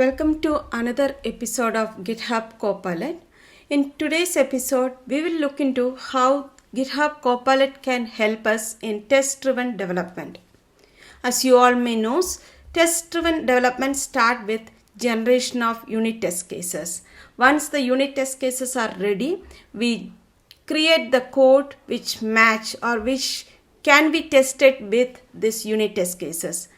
Welcome to another episode of GitHub Copilot. In today's episode, we will look into how GitHub Copilot can help us in test-driven development. As you all may know, test-driven development starts with generation of unit test cases. Once the unit test cases are ready, we create the code which match or which can be tested with these unit test cases.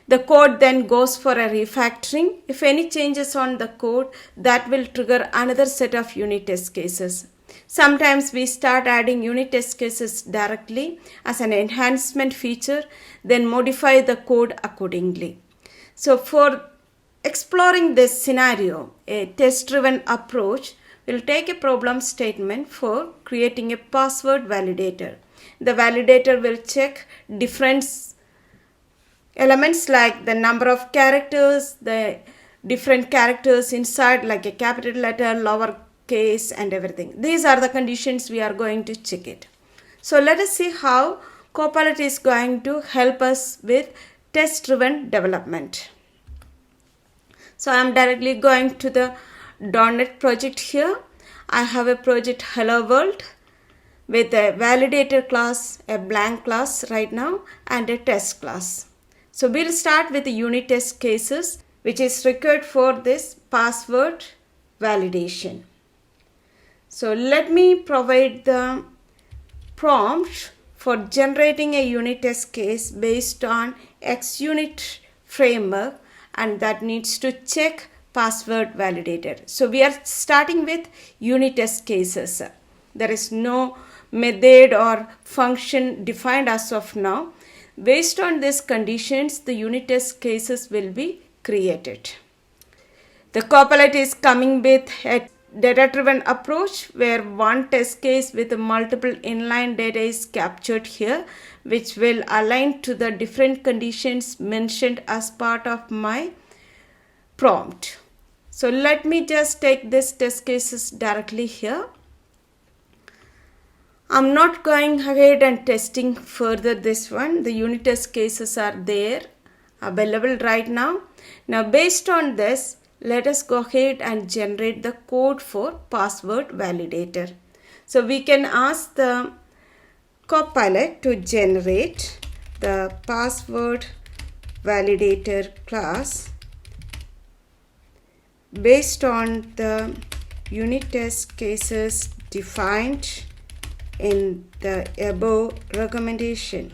The code then goes for a refactoring. If any changes on the code, that will trigger another set of unit test cases. Sometimes we start adding unit test cases directly as an enhancement feature, then modify the code accordingly. So for exploring this scenario, a test-driven approach will take a problem statement for creating a password validator. The validator will check different elements like the number of characters, the different characters inside like a capital letter, lowercase and everything. These are the conditions we are going to check it. So let us see how Copilot is going to help us with test-driven development. So I am directly going to the .NET project here. I have a project Hello World with a validator class, a blank class right now and a test class. So we'll start with the unit test cases which is required for this password validation. So let me provide the prompt for generating a unit test case based on XUnit framework, and that needs to check password validator. So we are starting with unit test cases. There is no method or function defined as of now. Based on these conditions, the unit test cases will be created. The Copilot is coming with a data-driven approach where one test case with multiple inline data is captured here, which will align to the different conditions mentioned as part of my prompt. So let me just take this test cases directly here. I'm not going ahead and testing further this one. The unit test cases are there available right now. Now based on this, let us go ahead and generate the code for password validator. So we can ask the Copilot to generate the password validator class based on the unit test cases defined in the above recommendation.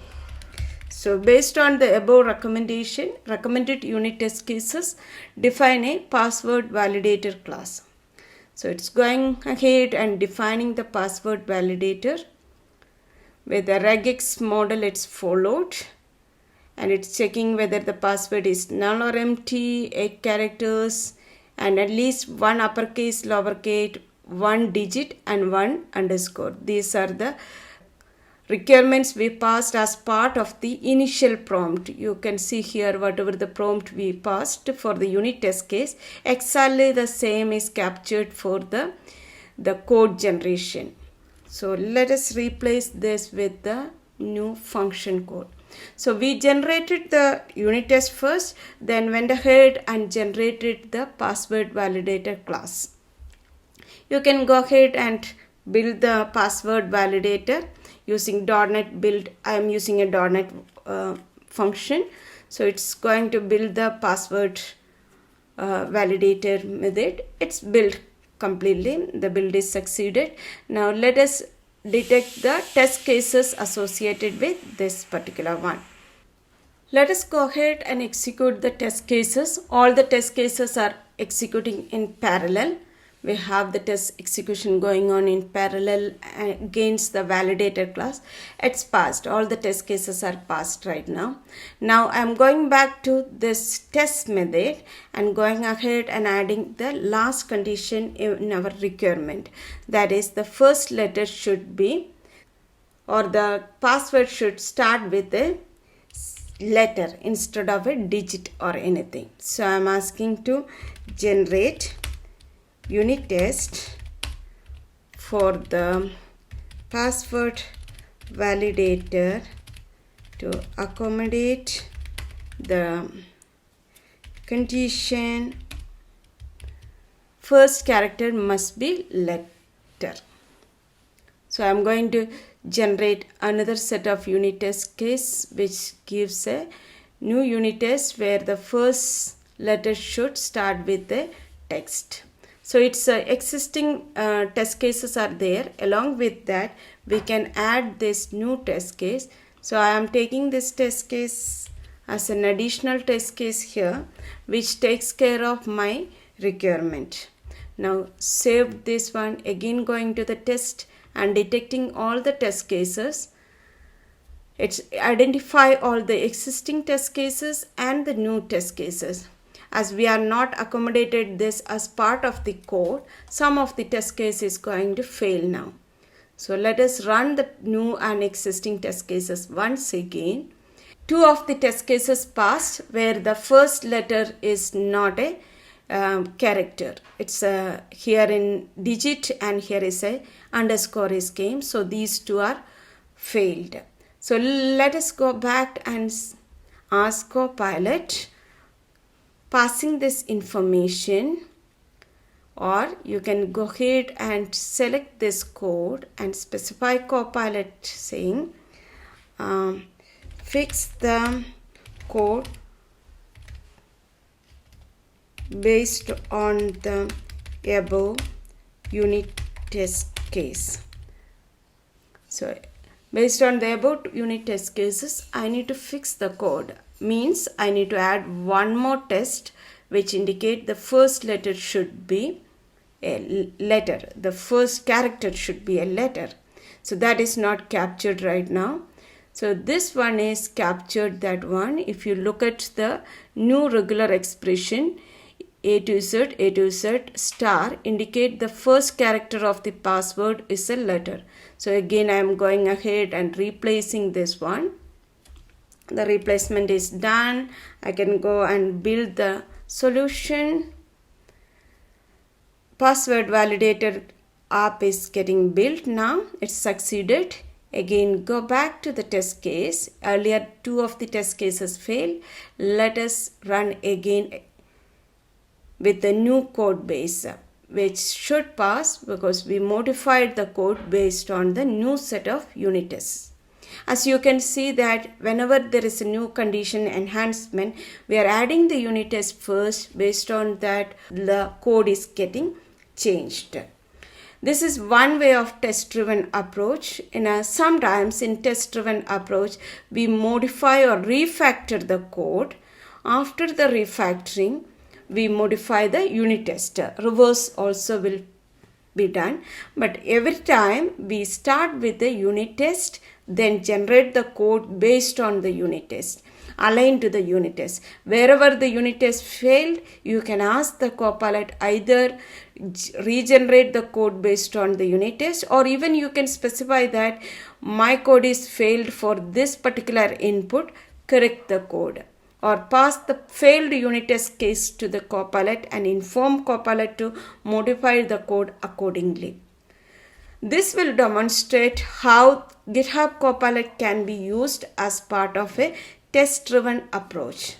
So based on the above recommendation, recommended unit test cases define a password validator class. So it's going ahead and defining the password validator. With the regex model it's followed, and it's checking whether the password is null or empty, 8 characters, and at least one uppercase, lowercase, one digit and one underscore. These are the requirements we passed as part of the initial prompt. You can see here whatever the prompt we passed for the unit test case, exactly the same is captured for the code generation. So let us replace this with the new function code. So we generated the unit test first, then went ahead and generated the password validator class. You can go ahead and build the password validator using .NET build. I am using a .NET function. So it's going to build the password validator method. It's built completely. The build is succeeded. Now let us detect the test cases associated with this particular one. Let us go ahead and execute the test cases. All the test cases are executing in parallel. We have the test execution going on in parallel against the validator class. It's passed. All the test cases are passed right now. Now I'm going back to this test method and going ahead and adding the last condition in our requirement. That is, the first letter should be, or the password should start with a letter instead of a digit or anything. So I'm asking to generate unit test for the password validator to accommodate the condition first character must be letter. So I am going to generate another set of unit test case which gives a new unit test where the first letter should start with the text. So its existing test cases are there. Along with that, we can add this new test case. So I am taking this test case as an additional test case here, which takes care of my requirement. Now save this one, again going to the test and detecting all the test cases. It's identify all the existing test cases and the new test cases. As we are not accommodated this as part of the code, some of the test case is going to fail now. So let us run the new and existing test cases once again. Two of the test cases passed where the first letter is not a character. It's here in digit and here is a underscore is came. So these two are failed. So let us go back and ask Copilot passing this information, or you can go ahead and select this code and specify Copilot saying fix the code based on the above unit test case. So based on the above unit test cases, I need to fix the code. Means I need to add one more test which indicate the first letter should be a letter. The first character should be a letter. So that is not captured right now. So this one is captured, that one. If you look at the new regular expression, A to Z star indicate the first character of the password is a letter. So again I am going ahead and replacing this one. The replacement is done. I can go and build the solution. Password validator app is getting built now. It's succeeded. Again go back to the test case. Earlier two of the test cases failed. Let us run again with the new code base, which should pass because we modified the code based on the new set of unit tests. As you can see that whenever there is a new condition enhancement, we are adding the unit test first. Based on that, the code is getting changed. This is one way of test-driven approach. Sometimes in test-driven approach, we modify or refactor the code. After the refactoring, we modify the unit test. Reverse also will be done. But every time we start with the unit test, then generate the code based on the unit test, align to the unit test. Wherever the unit test failed, you can ask the Copilot either regenerate the code based on the unit test, or even you can specify that my code is failed for this particular input, correct the code, or pass the failed unit test case to the Copilot and inform Copilot to modify the code accordingly. This will demonstrate how GitHub Copilot can be used as part of a test-driven approach.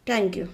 Thank you.